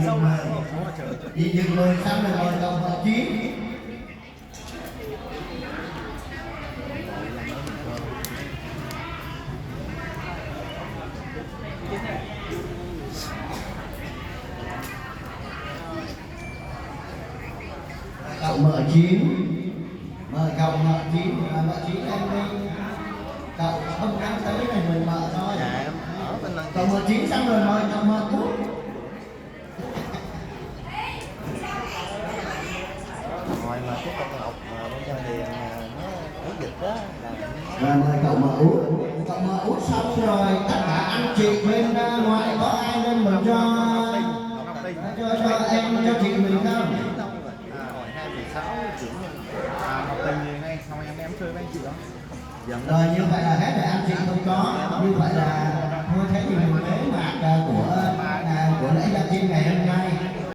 sâu mà Chị dừng người xong rồi ngồi đồng hợp chiến. Cậu mở chiến, mời cậu mở chiến, mở chiến em đi. Cậu không dám tới này mình mở thôi. Cậu mở chiến xong rồi mời cậu mở cút. ngoài mà cái con ngọc bên trong thì nó dịch đó Rồi mời cậu mở út. Cậu mở út xong rồi tất cả anh chị bên ngoài có ai lên mở cho em cho chị mình không? hồi 2/16 chuyển Ngọc Tình thì ngay sau em chơi với anh chị đó. Rồi như vậy là hết rồi, anh chị không có, như vậy là thôi thế thì